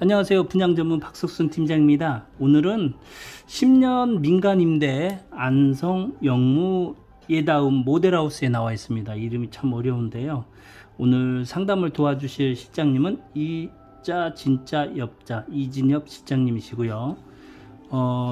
안녕하세요. 분양 전문 박석순 팀장입니다. 오늘은 10년 민간 임대 안성 영무 예다움 모델하우스에 나와 있습니다. 이름이 참 어려운데요. 오늘 상담을 도와주실 실장님은 이자 진짜 엽자 이진엽 실장님이시고요.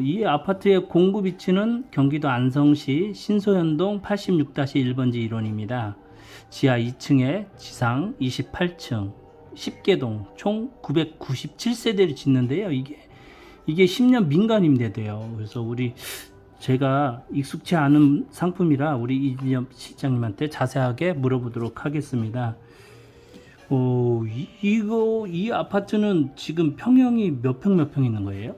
이 아파트의 공급 위치는 경기도 안성시 신소현동 86-1번지 1원입니다. 지하 2층에 지상 28층 10개동 총 997세대를 짓는데요. 이게 10년 민간 임대돼요. 그래서 제가 익숙치 않은 상품이라 우리 이진엽 실장님한테 자세하게 물어보도록 하겠습니다. 이 아파트는 지금 평형이 몇 평 있는 거예요?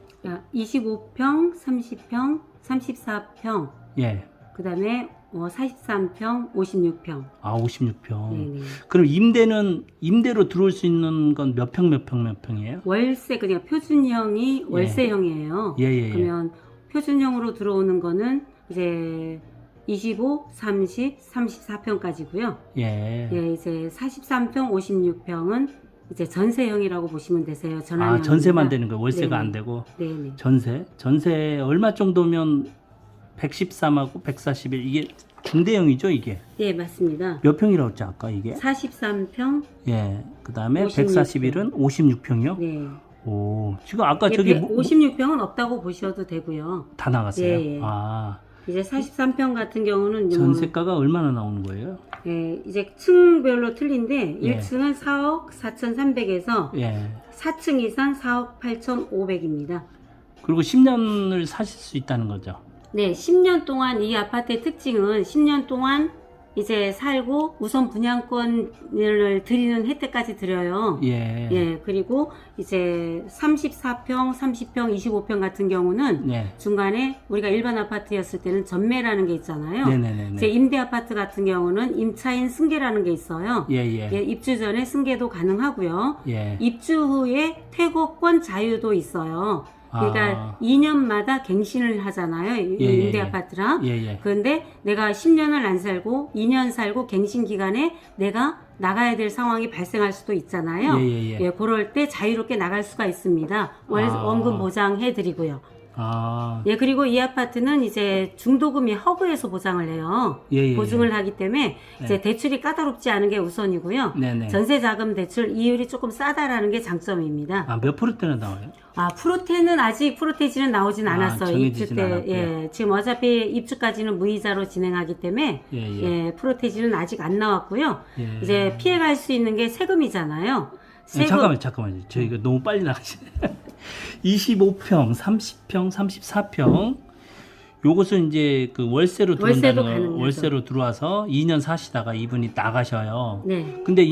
25평, 30평, 34평. 예. 그다음에 43평, 56평. 56평. 네네. 그럼 임대로 들어올 수 있는 건 몇 평이에요? 월세 그냥 표준형이 월세형이에요. 예. 그러면 표준형으로 들어오는 거는 이제 25, 30, 34평까지고요. 예. 이제 43평, 56평은 이제 전세형이라고 보시면 되세요. 전환형입니다. 전세만 되는 거예요. 월세가 네네. 안 되고. 네네. 전세 얼마 정도면 113하고 141 이게 중대형이죠, 이게? 네, 맞습니다. 몇 평이라고 했죠, 아까 이게? 43평. 예. 그다음에 56평. 141은 56평이요? 네. 오. 지금 아까 저기 56평은 없다고 보셔도 되고요. 다 나갔어요. 예. 이제 43평 같은 경우는 전세가가 얼마나 나오는 거예요? 이제 층별로 틀린데 예. 1층은 4억 4,300에서 예. 4층 이상 4억 8,500입니다. 그리고 10년을 사실 수 있다는 거죠. 네, 10년 동안 이 아파트의 특징은 10년 동안 이제 살고 우선 분양권을 드리는 혜택까지 드려요. 예. 그리고 이제 34평, 30평, 25평 같은 경우는 네. 중간에 우리가 일반 아파트였을 때는 전매라는 게 있잖아요. 네네네. 제 임대 아파트 같은 경우는 임차인 승계라는 게 있어요. 예. 입주 전에 승계도 가능하고요. 예. 입주 후에 퇴거권 자유도 있어요. 그러니까 2년마다 갱신을 하잖아요. 임대 아파트라. 예. 그런데 내가 10년을 안 살고 2년 살고 갱신 기간에 내가 나가야 될 상황이 발생할 수도 있잖아요. 예. 그럴 때 자유롭게 나갈 수가 있습니다. 원금 보장해 드리고요. 그리고 이 아파트는 이제 중도금이 허그에서 보장을 해요. 보증을 하기 때문에 이제 대출이 까다롭지 않은 게 우선이고요. 네네. 전세자금 대출 이율이 조금 싸다라는 게 장점입니다. 몇 프로대나 나와요? 프로테는 아직 프로테지는 나오진 않았어요. 정해지진 입주 때. 않았고요. 지금 어차피 입주까지는 무이자로 진행하기 때문에 프로테지는 아직 안 나왔고요. 이제 피해갈 수 있는 게 세금이잖아요. 잠깐만요. 저 이거 너무 빨리 나가시네. 25평, 30평, 34평. 요것은 이제 그 월세로 들어와서 2년 사시다가 이분이 나가셔요. 네. 근데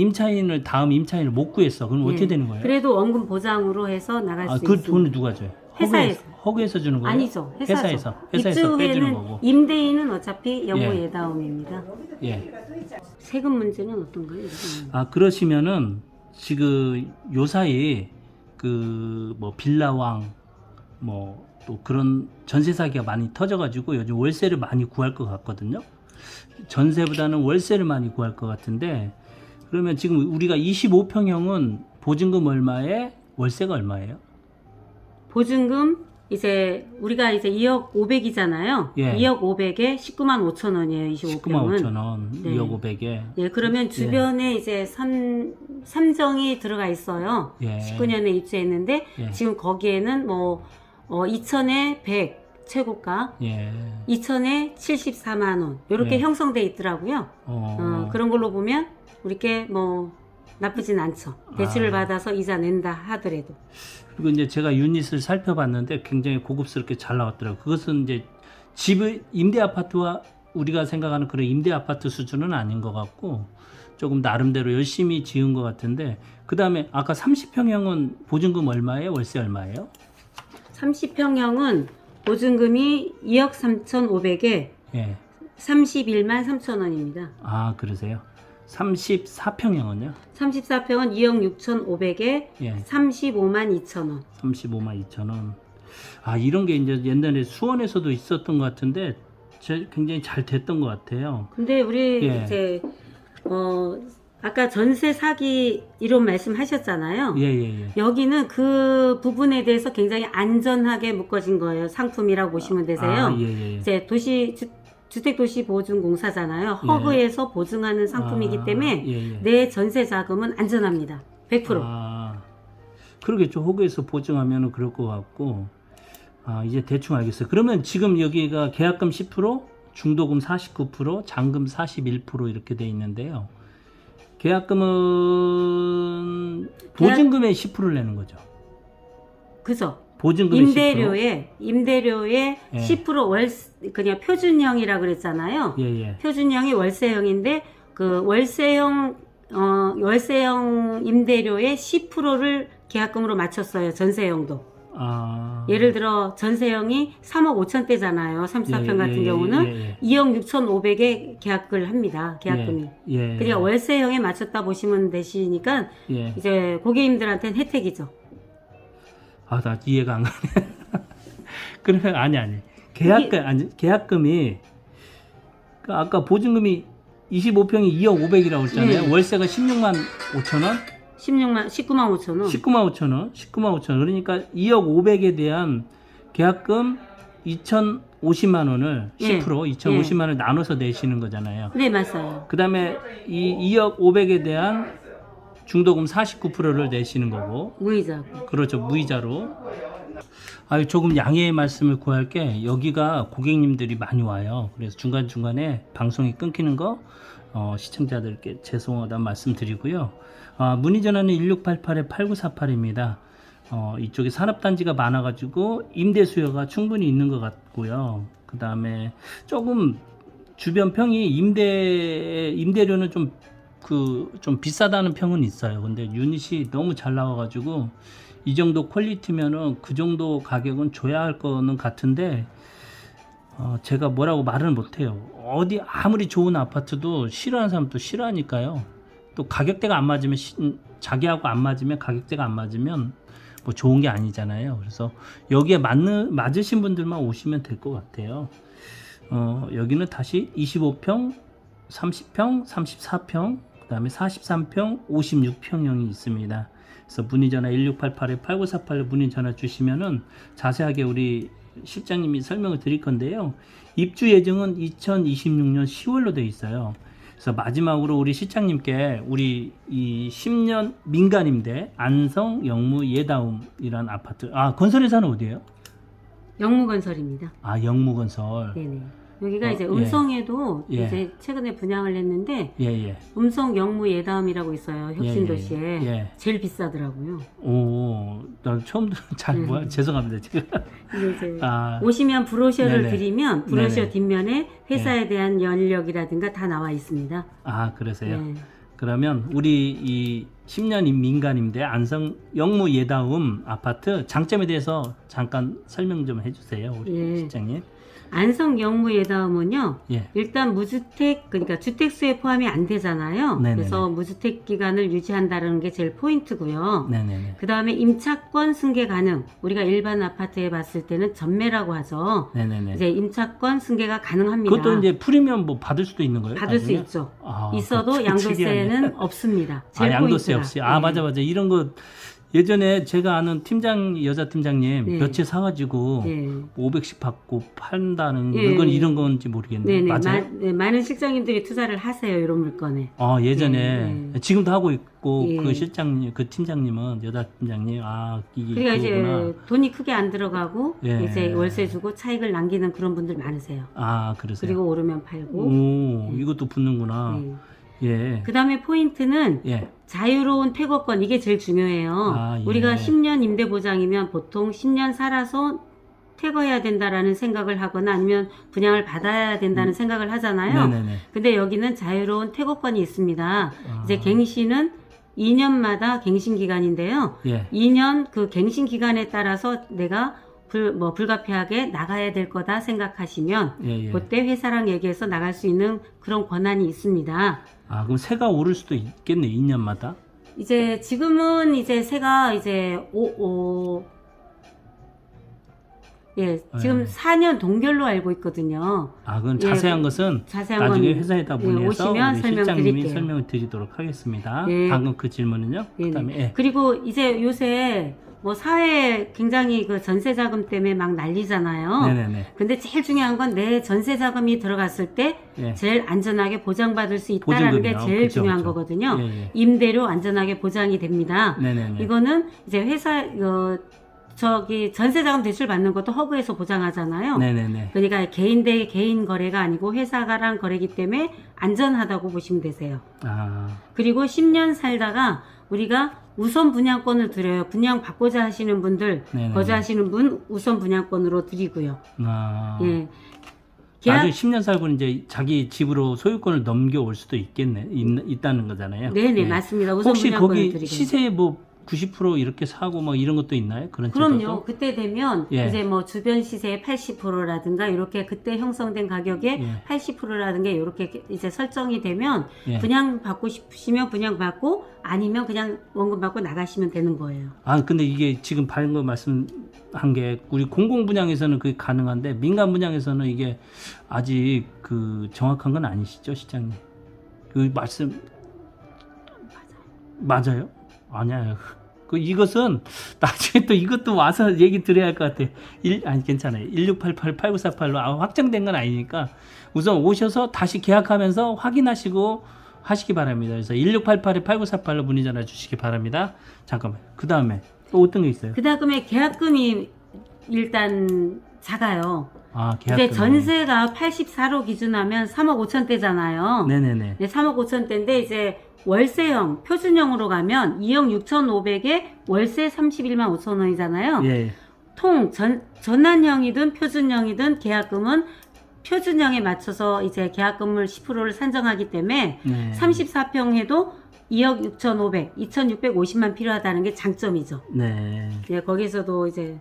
다음 임차인을 못 구했어. 그럼 어떻게 되는 거예요? 그래도 원금 보장으로 해서 나갈 수 그 있습니다. 돈을 누가 줘요? 회사에서. 허그에서 주는 거예요? 아니죠. 회사에서 회사에서 빼주는 입주 거고. 후에는 임대인은 어차피 영무 예다움입니다. 예. 세금 문제는 어떤가요? 그러시면은 지금 요 사이 빌라왕 또 그런 전세 사기가 많이 터져가지고 요즘 월세를 많이 구할 것 같거든요. 전세보다는 월세를 많이 구할 것 같은데, 그러면 지금 우리가 25평형은 보증금 얼마에 월세가 얼마예요? 보증금 이제 우리가 이제 2억 500이잖아요. 2억 500에 19만 5천 원이에요. 25평은. 19만 5천 원. 2억 500에. 그러면 주변에 이제 삼정이 들어가 있어요. 19년에 입주했는데 지금 거기에는 2천에 100 최고가, 2천에 74만 원 이렇게 형성돼 있더라고요. 그런 걸로 보면 우리께 나쁘진 않죠. 대출을 받아서 이자 낸다 하더라도. 그리고 이제 제가 유닛을 살펴봤는데 굉장히 고급스럽게 잘 나왔더라고요. 그것은 이제 임대 아파트와 우리가 생각하는 그런 임대 아파트 수준은 아닌 것 같고 조금 나름대로 열심히 지은 것 같은데, 그 다음에 아까 30평형은 보증금 얼마예요? 월세 얼마예요? 30평형은 보증금이 2억 3,500에 31만 3천 원입니다. 그러세요? 34평형은요? 34평은 2억 6,500에 35만 2천 원. 35만 2천 원. 이런 게 이제 옛날에 수원에서도 있었던 것 같은데 굉장히 잘 됐던 것 같아요. 근데 우리 이제 아까 전세 사기 이런 말씀하셨잖아요. 예. 여기는 그 부분에 대해서 굉장히 안전하게 묶어진 거예요. 상품이라고 보시면 되세요. 예. 이제 주택도시보증공사잖아요. 허그에서 보증하는 상품이기 때문에 내 전세 자금은 안전합니다. 100%. 그러겠죠. 허그에서 보증하면 그럴 것 같고. 이제 대충 알겠어요. 그러면 지금 여기가 계약금 10%, 중도금 49%, 잔금 41% 이렇게 돼 있는데요. 계약금은 보증금의 10%를 내는 거죠. 그죠. 보증금의 임대료의 10% 그냥 표준형이라 그랬잖아요. 표준형이 월세형인데 그 월세형 임대료의 10%를 계약금으로 맞췄어요. 전세형도. 예를 들어 전세형이 3억 5천대잖아요. 34평 같은 경우는 2억 6,500에 계약을 합니다. 계약금이. 그러니까 월세형에 맞췄다 보시면 되시니까 이제 고객님들한테는 혜택이죠. 나 이해가 안 가네. 그러면 아니. 계약금이 아까 보증금이 25평이 2억 500이라고 했잖아요. 월세가 16만 5천 원? 19만 5천 원. 19만 5천 원. 그러니까 2억 500에 대한 계약금 2,050만 원을 10% 2,050만 원을 나눠서 내시는 거잖아요. 네, 맞아요. 그다음에 이 2억 500에 대한 중도금 49%를 내시는 거고. 무이자고. 그렇죠. 무이자로. 조금 양해의 말씀을 구할 게 여기가 고객님들이 많이 와요. 그래서 중간중간에 방송이 끊기는 거 시청자들께 죄송하다는 말씀 드리고요. 문의 전화는 1688-8948입니다. 이쪽에 산업단지가 많아가지고 임대 수요가 충분히 있는 것 같고요. 그 다음에 조금 주변 평이 임대료는 좀 비싸다는 평은 있어요. 근데 유닛이 너무 잘 나와가지고 이 정도 퀄리티면은 그 정도 가격은 줘야 할 거는 같은데 제가 뭐라고 말을 못해요. 어디 아무리 좋은 아파트도 싫어하는 사람도 싫어하니까요. 또 가격대가 안 맞으면 자기하고 안 맞으면 가격대가 안 맞으면 뭐 좋은 게 아니잖아요. 그래서 여기에 맞으신 분들만 오시면 될 것 같아요. 여기는 다시 25평, 30평, 34평, 그 다음에 43평, 56평형이 있습니다. 그래서 문의 전화 1688-8948로 문의 전화 주시면은 자세하게 우리 실장님이 설명을 드릴 건데요. 입주 예정은 2026년 10월로 되어 있어요. 그래서 마지막으로 우리 실장님께 우리 이 10년 민간임대 안성 영무 예다움이란 아파트. 건설회사는 어디예요? 영무건설입니다. 영무건설. 네네. 여기가 이제 음성에도 이제 최근에 분양을 했는데 음성 영무 예다움이라고 있어요. 혁신도시에 제일 비싸더라고요. 난 처음 잘 뭐야 죄송합니다 지금. 이제 오시면 브로셔를 드리면 브로셔 네네. 뒷면에 회사에 대한 연력이라든가 다 나와 있습니다. 그러세요. 그러면 우리 이 10년 민간임대 안성 영무 예다움 아파트 장점에 대해서 잠깐 설명 좀 해주세요, 우리 실장님. 안성 영무 예다움은요. 일단 무주택 그러니까 주택수에 포함이 안 되잖아요. 네네네. 그래서 무주택 기간을 유지한다는 게 제일 포인트고요. 네네네. 그 다음에 임차권 승계 가능. 우리가 일반 아파트에 봤을 때는 전매라고 하죠. 네네네. 이제 임차권 승계가 가능합니다. 그것도 이제 프리미엄 뭐 받을 수도 있는 거예요? 받을 수 있죠. 있어도 양도세는 없습니다. 제일 양도세 포인트가. 없이. 맞아. 이런 거 예전에 제가 아는 여자 팀장님 몇 채 사가지고 500씩 받고 판다는 물건 이런 건지 모르겠네요. 맞아요? 많은 실장님들이 투자를 하세요, 이런 물건에. 예전에 지금도 하고 있고 그 실장님, 그 팀장님은 여자 팀장님 이게 그러니까 그거구나. 이제 돈이 크게 안 들어가고 이제 월세 주고 차익을 남기는 그런 분들 많으세요. 그러세요. 그리고 오르면 팔고. 이것도 붙는구나. 그 다음에 포인트는 자유로운 퇴거권, 이게 제일 중요해요. 우리가 10년 임대보장이면 보통 10년 살아서 퇴거해야 된다라는 생각을 하거나 아니면 분양을 받아야 된다는 생각을 하잖아요. 근데 여기는 자유로운 퇴거권이 있습니다. 이제 갱신은 2년마다 갱신 기간인데요. 2년 그 갱신 기간에 따라서 내가 불가피하게 나가야 될 거다 생각하시면 그때 회사랑 얘기해서 나갈 수 있는 그런 권한이 있습니다. 그럼 세가 오를 수도 있겠네, 2년마다? 이제 지금은 이제 세가 이제 예, 지금 4년 동결로 알고 있거든요. 아, 그건 자세한 것은 자세한 나중에 건, 회사에다 예, 보내서 오시면 우리 설명드릴게요. 실장님이 설명을 드리도록 하겠습니다. 예. 방금 그 질문은요. 그다음에 예. 그리고 이제 요새 뭐 사회 굉장히 그 전세 자금 때문에 막 난리잖아요. 네네네. 근데 제일 중요한 건 내 전세 자금이 들어갔을 때 예. 제일 안전하게 보장받을 수 있다라는 게 보증금이요. 제일 그쵸, 중요한 그쵸. 거거든요. 예, 예. 임대료 안전하게 보장이 됩니다. 네네네. 이거는 이제 회사 저기 전세 자금 대출 받는 것도 허브에서 보장하잖아요. 네네네. 그러니까 개인 대 개인 거래가 아니고 회사가랑 거래기 때문에 안전하다고 보시면 되세요. 아, 그리고 10년 살다가 우리가 우선 분양권을 드려요. 분양 받고자 하시는 분들, 네네. 거주하시는 분 우선 분양권으로 드리고요. 아. 예. 나중에 10년 살고 이제 자기 집으로 소유권을 넘겨올 수도 있겠네. 있다는 거잖아요. 네네, 네. 맞습니다. 우선 혹시 분양권을 거기 드리고요. 시세에 뭐 90% 이렇게 사고 뭐 이런 것도 있나요? 그런 그럼요. 제도도? 그때 되면 예. 이제 뭐 주변 시세의 80%라든가 이렇게 그때 형성된 가격의 예. 80%라든가 이렇게 이제 설정이 되면 예. 분양 받고 싶으시면 분양 받고 아니면 그냥 원금 받고 나가시면 되는 거예요. 아, 근데 이게 지금 밝은 거 말씀한 게 우리 공공 분양에서는 그게 가능한데 민간 분양에서는 이게 아직 그 정확한 건 아니시죠, 시장님? 그 말씀 맞아요? 아니야. 이것은 나중에 또 이것도 와서 얘기 드려야 할 것 같아. 아니 괜찮아요. 1688-8948로 확정된 건 아니니까 우선 오셔서 다시 계약하면서 확인하시고 하시기 바랍니다. 그래서 1688-8948로 문의 전화 주시기 바랍니다. 잠깐만. 그 다음에 또 어떤 게 있어요? 그 다음에 계약금이 일단 작아요. 아, 근데 계약금. 전세가 84로 기준하면 3억 5천대잖아요. 네네네. 네, 3억 5천대인데 이제 월세형, 표준형으로 가면 2억 6,500에 월세 31만 5천 원이잖아요. 예. 전환형이든 표준형이든 계약금은 표준형에 맞춰서 이제 계약금을 10%를 산정하기 때문에 네. 34평 해도 2억 6,500, 2,650만 필요하다는 게 장점이죠. 네. 예, 거기서도 이제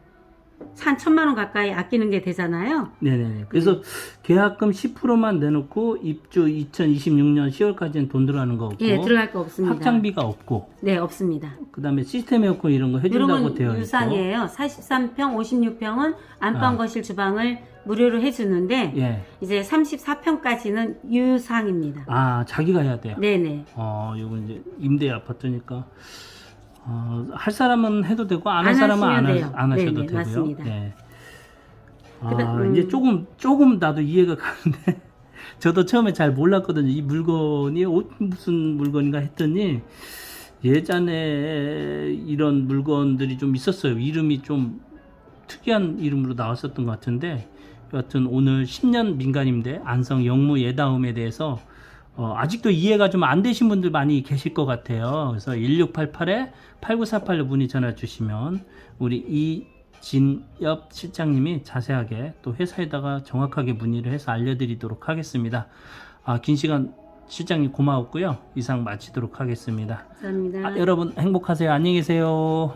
한 1,000만 원 가까이 아끼는 게 되잖아요. 네네네. 그래서 계약금 10%만 내놓고 입주 2026년 10월까지는 돈 들어가는 거 없고. 예, 들어갈 거 없습니다. 확장비가 없고. 네, 없습니다. 그 다음에 시스템 에어컨 이런 거 해준다고 이런 되어 건 있고. 유상이에요. 43평, 56평은 안방, 아. 거실, 주방을 무료로 해주는데 예. 이제 34평까지는 유상입니다. 아, 자기가 해야 돼요. 네네. 이건 이제 임대 아파트니까 할 사람은 해도 되고 안 할 안 사람은 하시면 돼요. 안 하셔도 네네, 되고요. 맞습니다. 네. 그다음, 이제 조금 나도 이해가 가는데 저도 처음에 잘 몰랐거든요. 이 물건이 무슨 물건인가 했더니 예전에 이런 물건들이 좀 있었어요. 이름이 좀 특이한 이름으로 나왔었던 것 같은데 여하튼 오늘 10년 민간임대 안성 영무 예다움에 대해서 아직도 이해가 좀 안 되신 분들 많이 계실 것 같아요. 그래서 1688-8948로 문의 전화 주시면 우리 이진엽 실장님이 자세하게 또 회사에다가 정확하게 문의를 해서 알려드리도록 하겠습니다. 긴 시간 실장님 고마웠고요. 이상 마치도록 하겠습니다. 감사합니다. 여러분 행복하세요. 안녕히 계세요.